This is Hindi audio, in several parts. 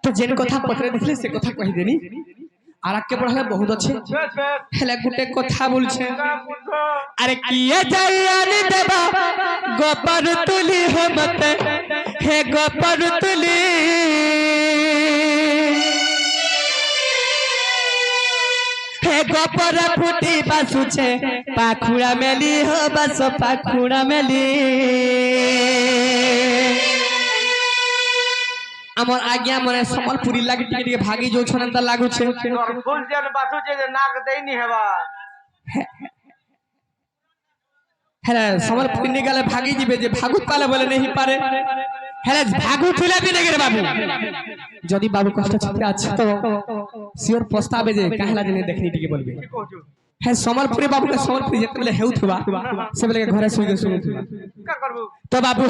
তো যেন কথা পত্রে দেখলে সে কথা কই দেনি আর আগে পড়ালে বহুত আছে হেলে গুটে কথা বলছে আরে কিয়ে যাই আনি দেবা গোপর তুলি হে মতে হে গোপর তুলি হে গোপর ফুটি বাসুছে পাখুড়া মেলি হো বাস পাখুড়া মেলি আমার আজ্ঞা মনে সম্বলপুরি লাগি টিকে টিকে ভাগি যাউছন তা লাগুছে ফুল যেন বাসুছে যে নাক দেইনি হেবা হ্যাঁ সম্বলপুরি নি গেলে ভাগি যাবে যে ভাগুত পালে বলে নেই পারে হ্যাঁ ভাগু তুলে দিনে গে বাবু যদি বাবু কষ্ট ছাত্র আছে তো সিওর প্রস্তাবে যে কাহলা দিনে দেখনি টিকে বলবে হ্যাঁ সম্বলপুরি বাবুকে সম্বলপুরি যেতে বলে হেউথবা সে বলে ঘরে শুইগে শুনুথবা का करबू तो बाबू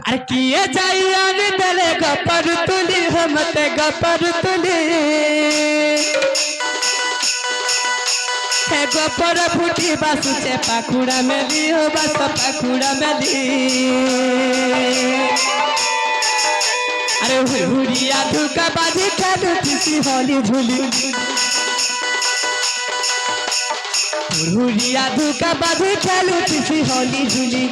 अरे किए जाइया ने दले गपर तुली हमते गपर तुली हे गपर फुटी बासु से पाखुड़ा मेली हो बस पाखुड़ा मेली अरे हुरिया धुका बाजी खालू किसी होली झूली हुरिया धुका बाजी खालू किसी होली झूली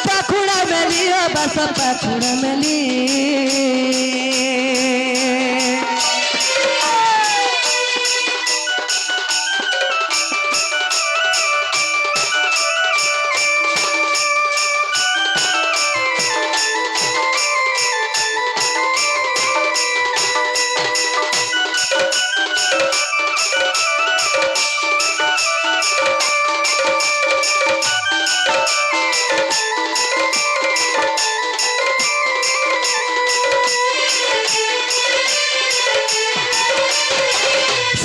पाखुड़ा मेली हो बस पाखुड़ा मेली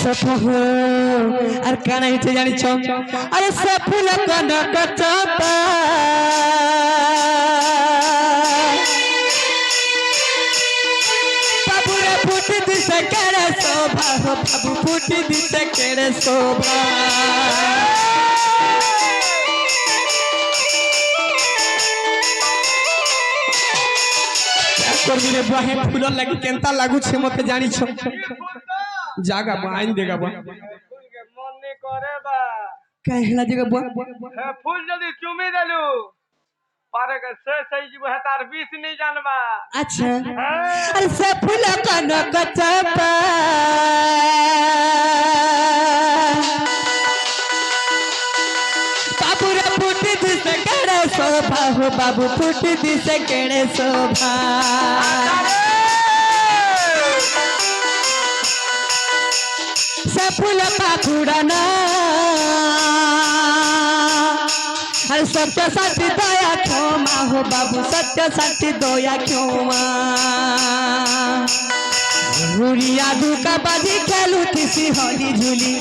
सफू और काना हिते जानी छो अरे सफुल काना कचपा बाबू रे फुटी दिसे केरे शोभा हो बाबू फुटी दिसे केरे शोभा करबी रे बहे फूल लगी केंता लागू छे मते जानी छो जागा आइन देगा बा मन नहीं करे बा कहला जगह बा हे फूल जदी चुमी देलू पारे के से सही जीव है तार 20 नहीं जानबा अच्छा अरे से फूल कन कचपा बाबू रे फूटी दिसे केड़े शोभा हो बाबू फूटी दिसे केड़े शोभा से फूल पाखुड़ा ना अरे सत्य साथी दया क्यों माँ हो बाबू सत्य साथी दया क्यों माँ हुरिया धुका बाजी खेलू किसी होली झूली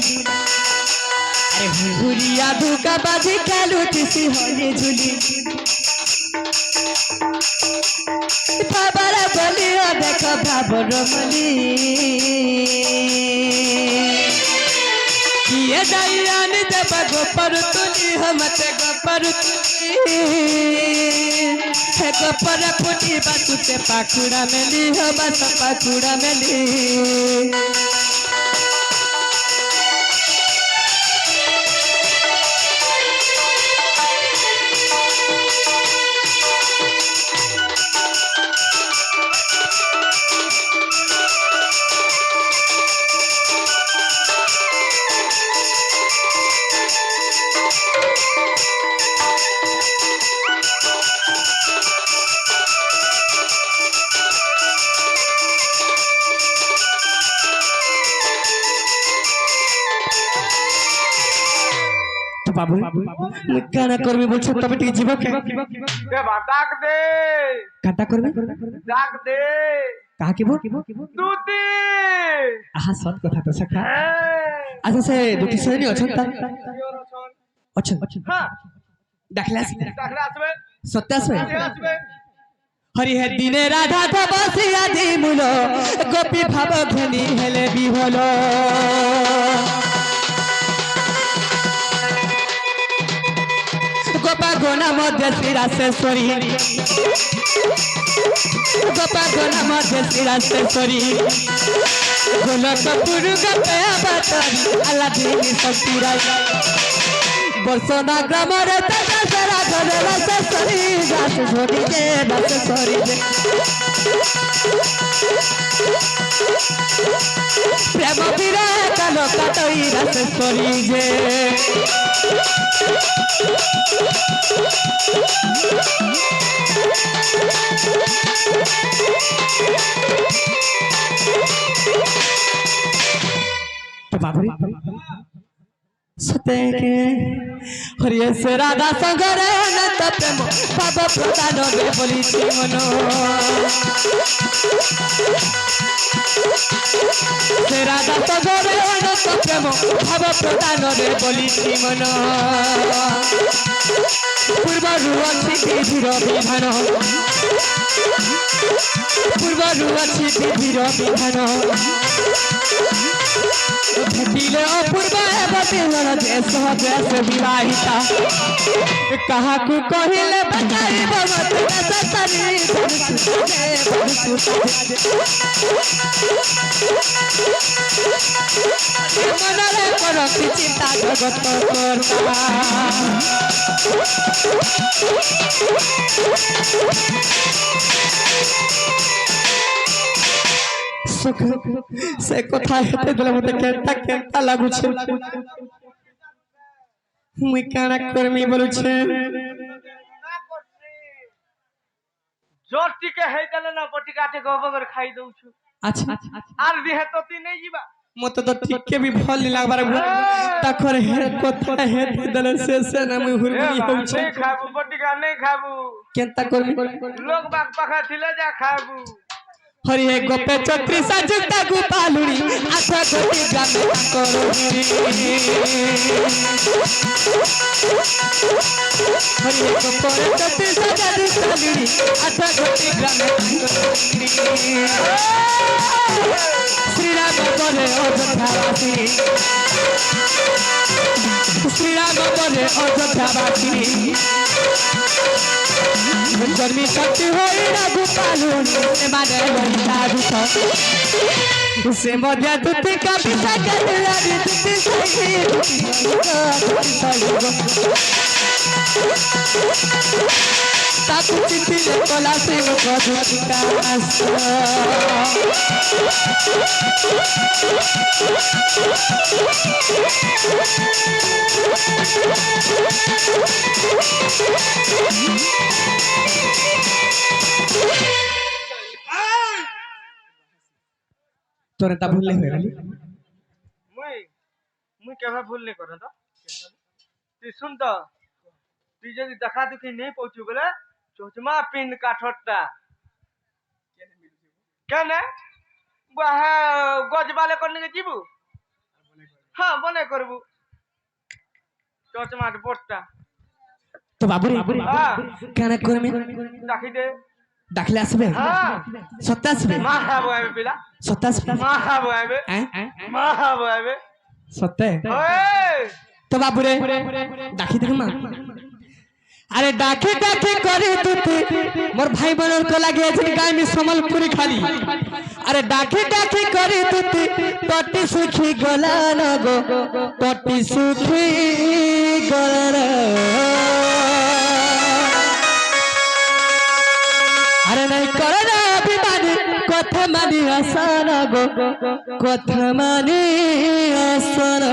अरे हुरिया धुका बाजी खेलू किसी होली झूली बाबा बोली देखो बाबर मली किए जाइयान जब गोपर तुली हमते गोपर तुली हे गोपर फुटी बासु से पाखुड़ा मेली हो बस पाखुड़ा मेली बाबू गाना करबी बोलछो तबे टिके जीव के ए डाक दे काटा करबी डाक दे कहा के बो दूती आहा सत कथा तो सखा अच्छा से दुटी सनी अछन ता अच्छा हां डाकला आसबे सत्यासबे आसबे हरि हे दिने राधा था बसिया दी मुलो गोपी भाव धनी हेले भी होलो गोपा गोना मध्य श्री रासेश्वरी गोपा गोना मध्य देसी रास्ते करी गोलकपुर गपे बातरी आला दिन शक्ति राय बरसोना ग्राम रे तका सेरा घरे रास्ते करी गाछ छोड़ी दे रास्ते करी दे प्रेम बिरा कालो काटई रास्ते करी जे सतेके हरिये से राधा संगरे अनंत प्रेम पाप प्रदान बे बोली मनो से राधा संगरे अनंत प्रेम पाप प्रदान बे बोली मनो पूर्वरु अछि विधिर विधान पूर्वरु अछि विधिर विधान भेटिले अपूर्व बतिवर देश देश विवाहिता कहा को कहिले बताई मत सतरी मनरे पर चिंता जगत करता सुख से कथा हेते दिले मते केता केता लागु छे मुई काना करमी बोलु छे जोर टिके हे देले ना पटी काटे गोबर खाई दउ छु अच्छा आर दिहे तो ती नहीं जीवा मते तो ठीक के भी फल नहीं लागबार तखर हे कथा हेते दिले से ना मुई हुरमुनी हो छे नहीं खाबू पटी का नहीं खाबू केता करमी लोग बाग पखा थिले जा खाबू हरि हे गोपे चक्री सजुता गोपालुरी आशा गोटी ग्राम करोड़ी हरि हे गोपे चक्री सजुता गोपालुरी आशा गोटी ग्राम करोड़ी श्री राम बोले अयोध्यावासी श्री राम बोले अयोध्यावासी जन्मी शक्ति होई ना गोपालुरी से माने से मध्य दुति का पिता के लड़ी दुति सही ताकु चिट्ठी ले कोला से को दुति का तोरे ता भूल नहीं होई मुई केबे भूल नहीं करन तो ती सुन तो ती जदी देखा दुखी नहीं पहुंचू बोले चोचमा पिन काठटा केने बाहा गज बाले करने के जीबू हां बने करबू चोचमा बोटटा तो बाबू हां केना करमे राखी दे दाखले आसबे हां 27 माहा बोआबे पिला 27 माहा बोआबे माहा बोआबे सत्य ओए तो बाबू रे दाखी देख मा अरे डाके डाके करे तुते मोर भाई बनर को लागे जे गाय में समलपुरी खाली अरे डाके डाके करे तुते टटी सुखी गला न गो टटी सुखी गला अरे नहीं करना अभिमानी कथा मानी आसन गो कथा मानी आसन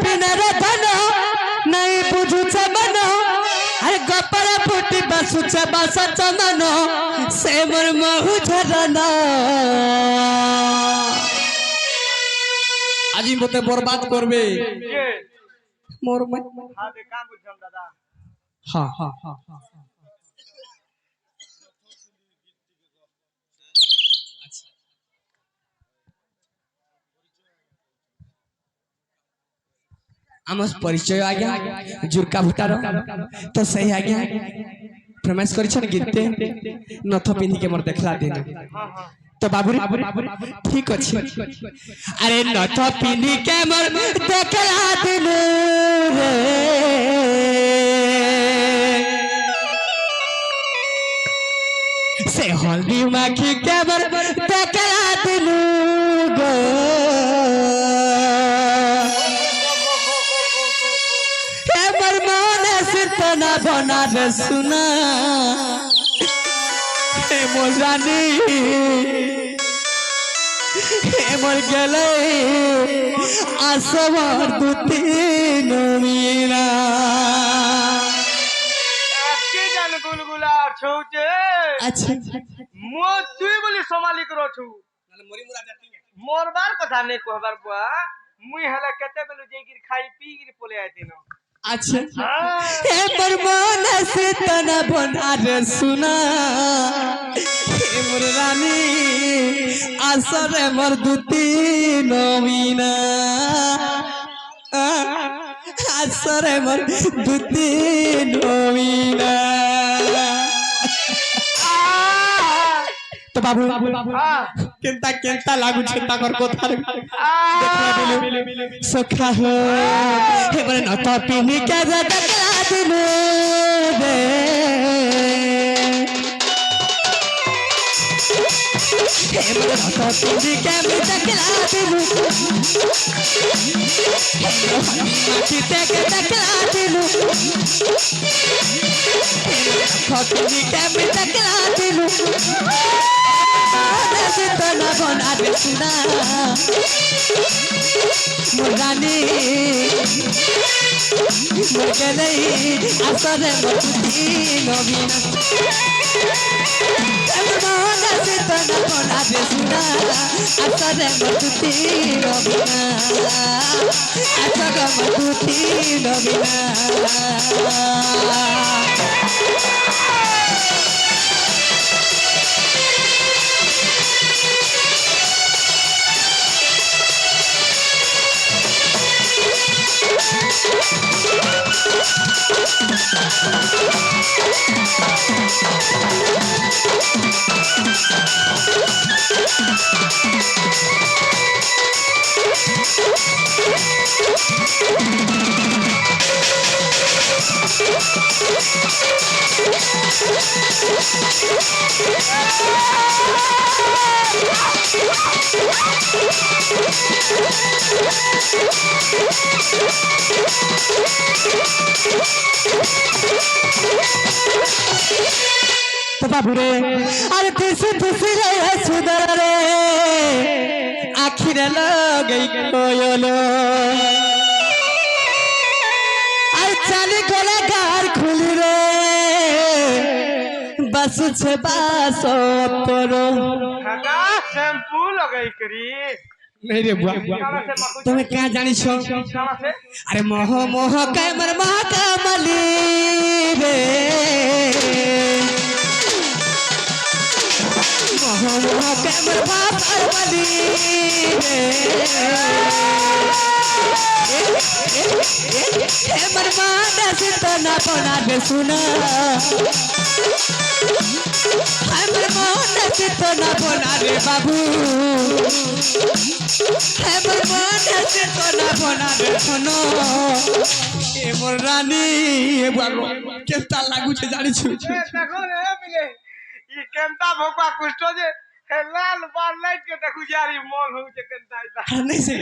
बिना धन नहीं बुझु मन अरे गपरा फुटी बसु बस चमन से मोर महु झरना আজি মতে বরবাদ করবে के মোর মা हां दे काम बुझम दादा हां हां हां आमस परिचय आज्ञा जुरका भूतार तो सही आज्ञा प्रमेश करिछन गीते नथ पिंधी के मोर देखला दिन हां हां तो बाबू ठीक अच्छे अरे नथ पिंधी के मोर देखला दिन रे से हल्दी माखी के बर देखला दिलू गो हे मोर मन से तना बना रे सुना हे मोर रानी हे मोर गले आसवर दुती मीना কি জান গুলগুলা ছুটে अच्छा মো তুই বলি সমালি করো ছু মরবার কথা নেই কহবার বুয়া মুই হেলে কেতে বেলু যেগির খাই পিগির পলে আইতিনো अच्छा हे मोर मन से तना बना रे सुना हे मोर रानी आसरे मोर दुती मीना आसरे मोर दुती मीना तो बाबू केंता केंता लागू छे ताकर কথা देखला दिलु सखा हो हे मोर नत पिनी के देखला दिलु रे हे मोर नत पिनी के देखला दिलु माटी ते के देखला दिलु खटनी के देखला दिलु तना बना रे सुना मोर रानी मोर गले आसरे मती नवीना मोर से तना बना रे सुना आसरे मती नवीना आसरे मती नवीना तो बाबू रे अरे तुसी तुसी रे सुदर रे आखिर लगई कोयलो आई चली गोला घर खुली रे बस छे बासो तोरो खाका शैम्पू लगाई करी नहीं रे बुआ तुम्हें क्या जानी छो काला से अरे मोह मोह के मर महाकमली रे मोह मोह के मर महाकमली रे हे मर माना से तना बना दे सुना हमर मन से तना बना रे बाबू हमर मन से तना बना रे सुनो ए मोर रानी ए बाबू केता लागू छे जानि छु देखो रे मिले ई केंता भोका कुष्टो जे हे लाल बाल लाइट के देखु जारी मोल हो जे केंता आइता नहीं से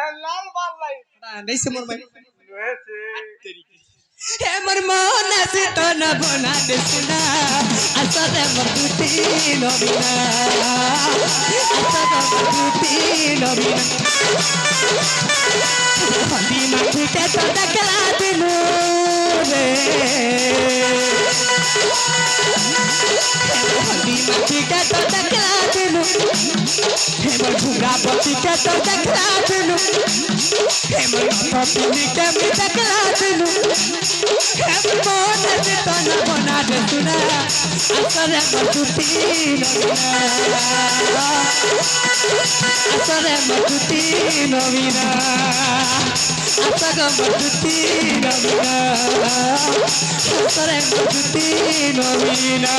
हे लाल बाल लाइट नहीं से मोर भाई वैसे हे मोर मन से तना बना दे सुना असरे मधुती नबीना असरे मधुती नबीना हल्दी माखी के तो देखला दिलु रे हल्दी माखी के तो देखला दिलु हे मोर झुंगा बत्ती के तो देखला दिलु हे मोर पपली के भी देखला दिलु हे मोर से तना बना दे सुना असरे मधुती नबीना असरे मधुती नबीना असरे मधुती नबीना असरे मधुती नबीना